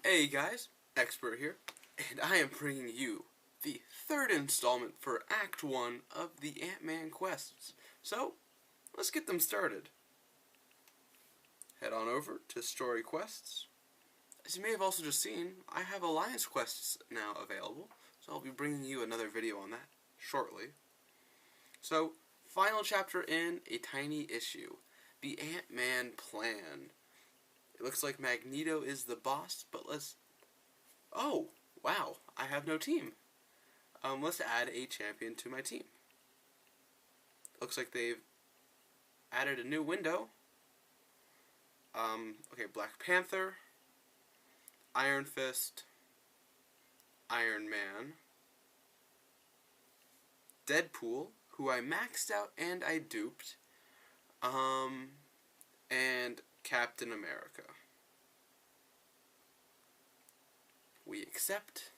Hey guys, Expert here, and I am bringing you the third installment for Act 1 of the Ant-Man quests. So, let's get them started. Head on over to Story Quests. As you may have also just seen, I have Alliance quests now available, so I'll be bringing you another video on that shortly. So, final chapter in a tiny issue, the Ant-Man plan. It looks like Magneto is the boss, but oh, wow, I have no team. Let's add a champion to my team. Looks like they've added a new window. Okay, Black Panther, Iron Fist, Iron Man, Deadpool, who I maxed out and I duped, and Captain America. We accept.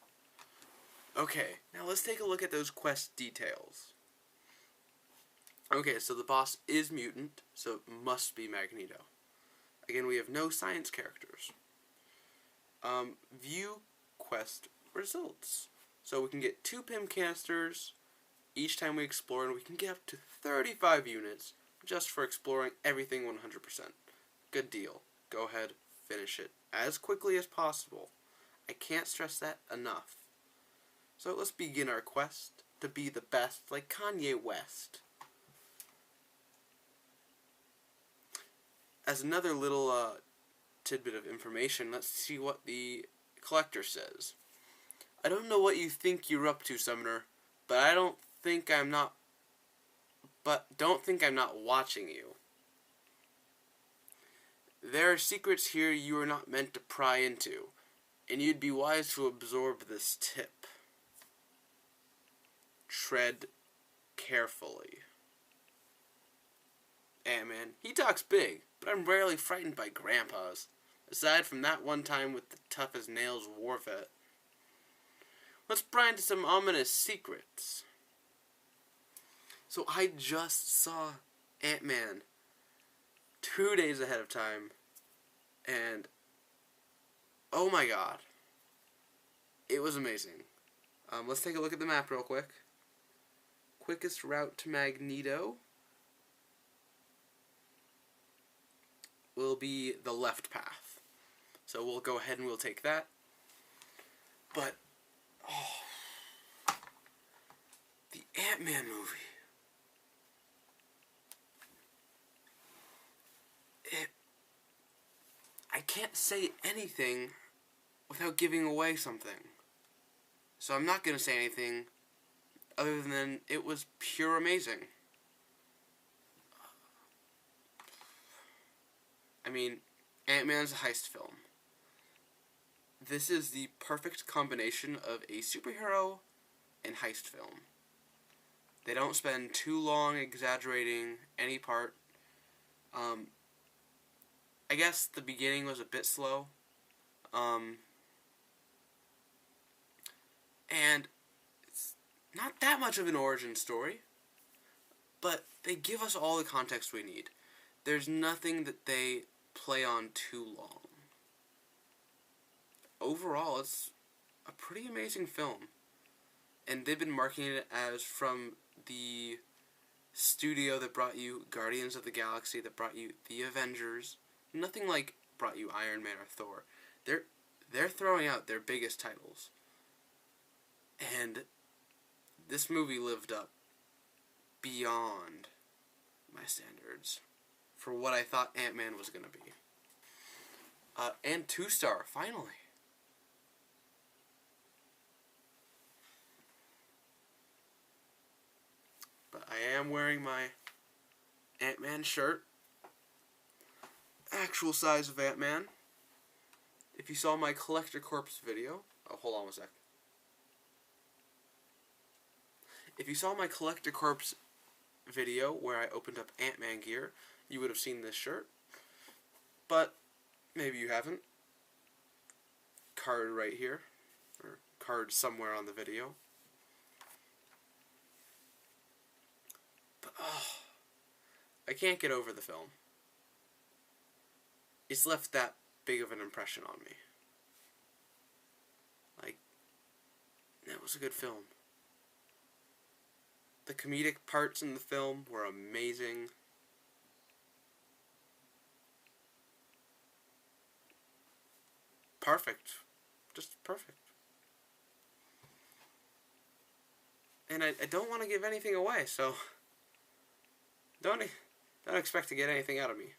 Okay, now let's take a look at those quest details. Okay, so the boss is mutant, so it must be Magneto. Again, we have no science characters. View quest results. So we can get 2 PIM canisters each time we explore, and we can get up to 35 units just for exploring everything 100%. Good deal. Go ahead, finish it as quickly as possible. I can't stress that enough. So let's begin our quest to be the best, like Kanye West. As another little tidbit of information, let's see what the collector says. I don't know what you think you're up to, Summoner, but don't think I'm not watching you. There are secrets here you are not meant to pry into, and you'd be wise to absorb this tip. Tread carefully. Ant-Man, he talks big, but I'm rarely frightened by grandpas, aside from that one time with the tough-as-nails war vet. Let's pry into some ominous secrets. So I just saw Ant-Man 2 days ahead of time, and oh my god, it was amazing. Let's take a look at the map real quick. Quickest route to Magneto will be the left path. So we'll go ahead and we'll take that. But, the Ant-Man movie. I can't say anything without giving away something. So I'm not going to say anything other than it was pure amazing. I mean, Ant-Man's a heist film. This is the perfect combination of a superhero and heist film. They don't spend too long exaggerating any part. I guess the beginning was a bit slow. And it's not that much of an origin story, but they give us all the context we need. There's nothing that they play on too long. Overall, it's a pretty amazing film. And they've been marketing it as from the studio that brought you Guardians of the Galaxy, that brought you The Avengers. Nothing like brought you Iron Man or Thor. They're throwing out their biggest titles. And this movie lived up beyond my standards for what I thought Ant-Man was going to be. And 2-star, finally. But I am wearing my Ant-Man shirt. Actual size of Ant-Man. If you saw my Collector Corps video... Oh, hold on one sec. If you saw my Collector Corps video where I opened up Ant-Man gear, you would have seen this shirt. But maybe you haven't. Card right here. Or card somewhere on the video. But, I can't get over the film. It's left that big of an impression on me. That was a good film. The comedic parts in the film were amazing. Perfect. Just perfect. And I don't want to give anything away, so don't expect to get anything out of me.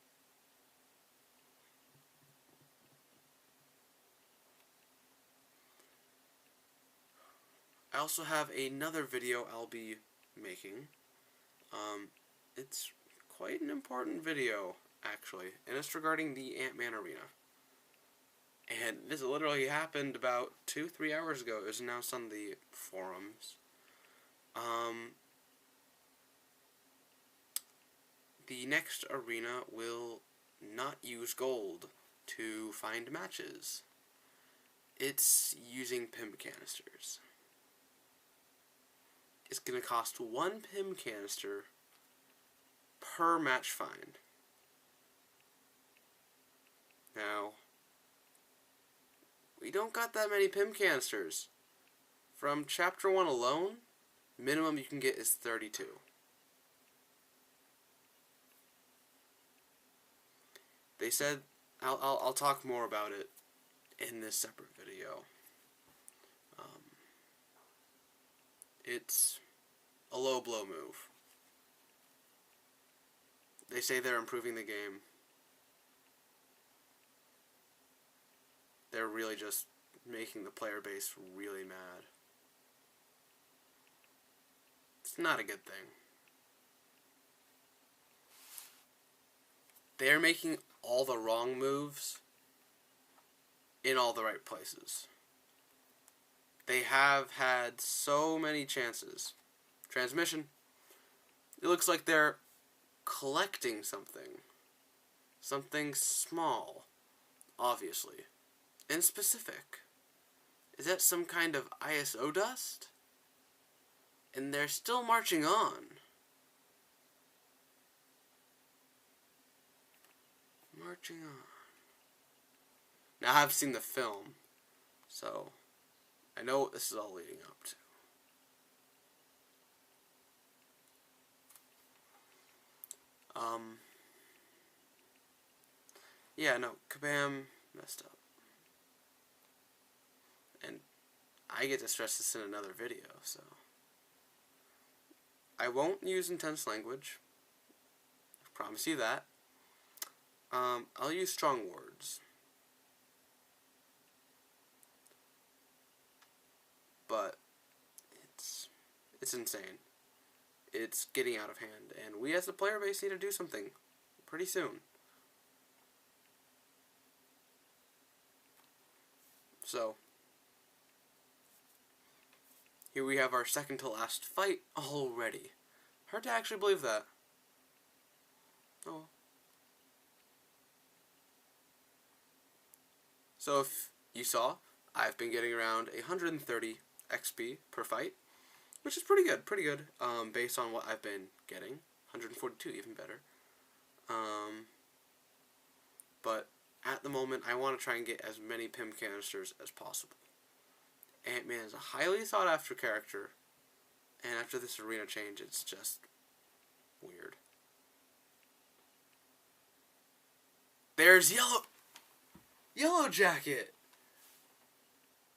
I also have another video I'll be making. It's quite an important video, actually, and it's regarding the Ant-Man Arena. And this literally happened about 2-3 hours ago. It was announced on the forums. The next arena will not use gold to find matches. It's using PIM canisters. It's going to cost 1 PIM canister per match find. Now, we don't got that many PIM canisters. From Chapter 1 alone, minimum you can get is 32. They said, I'll talk more about it in this separate video. It's a low blow move. They say they're improving the game. They're really just making the player base really mad. It's not a good thing. They're making all the wrong moves in all the right places. They have had so many chances. Transmission. It looks like they're collecting something. Something small, obviously. And specific. Is that some kind of ISO dust? And they're still marching on. Marching on. Now, I've seen the film, so I know what this is all leading up to. Yeah, no, Kabam messed up. And I get to stress this in another video, so I won't use intense language. I promise you that. I'll use strong words. But it's insane. It's getting out of hand, and we as the player base need to do something pretty soon. So, here we have our second to last fight already. Hard to actually believe that. Oh. So if you saw, I've been getting around 130 XP per fight, which is pretty good, based on what I've been getting. 142, even better. But at the moment, I want to try and get as many PIM canisters as possible. Ant-Man is a highly sought after character, and after this arena change, it's just weird. There's Yellow Jacket!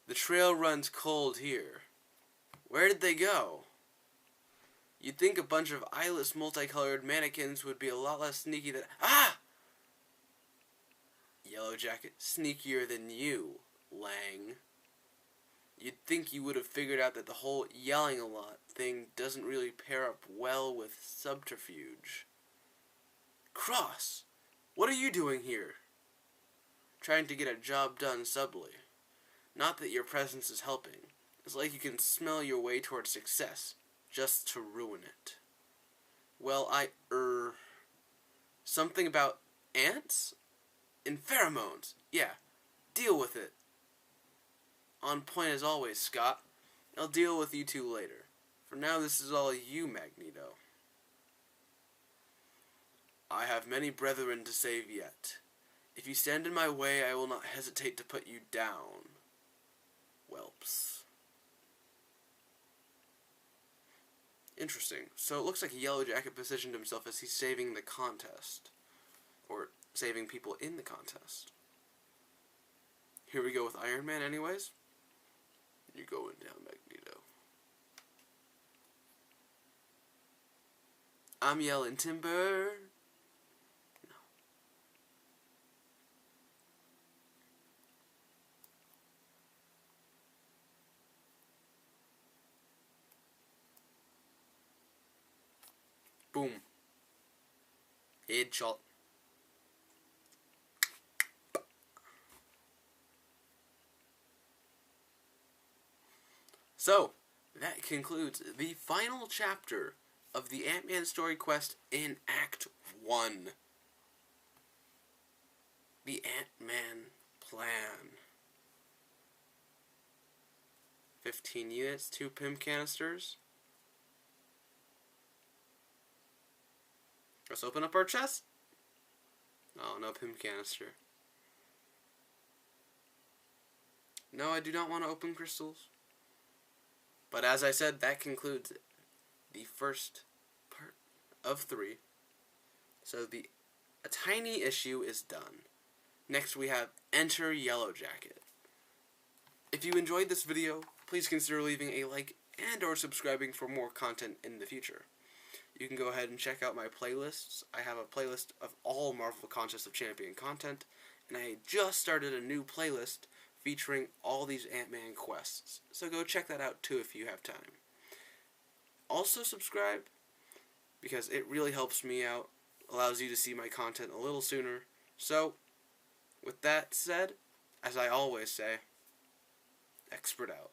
The trail runs cold here. Where did they go? You'd think a bunch of eyeless multicolored mannequins would be a lot less sneaky than... Ah! Yellow Jacket, sneakier than you, Lang. You'd think you would have figured out that the whole yelling a lot thing doesn't really pair up well with subterfuge. Cross, what are you doing here? Trying to get a job done subtly. Not that your presence is helping. It's like you can smell your way towards success, just to ruin it. Well, something about ants? And pheromones. Yeah, deal with it. On point as always, Scott. I'll deal with you two later. For now, this is all you, Magneto. I have many brethren to save yet. If you stand in my way, I will not hesitate to put you down. Whelps. Interesting. So it looks like Yellow Jacket positioned himself as he's saving the contest. Or saving people in the contest. Here we go with Iron Man anyways. You're going down, Magneto. I'm yelling timber. No. Boom. Headshot. So, that concludes the final chapter of the Ant-Man story quest in Act 1. The Ant-Man plan. 15 units, 2 PIM canisters. Let's open up our chest. Oh, no PIM canister. No, I do not want to open crystals. But as I said, that concludes the first part of 3. So a tiny issue is done. Next we have Enter Yellow Jacket. If you enjoyed this video, please consider leaving a like and or subscribing for more content in the future. You can go ahead and check out my playlists. I have a playlist of all Marvel Contest of Champion content, and I just started a new playlist featuring all these Ant-Man quests. So go check that out too if you have time. Also subscribe, because it really helps me out, allows you to see my content a little sooner. So, with that said, as I always say, Expert out.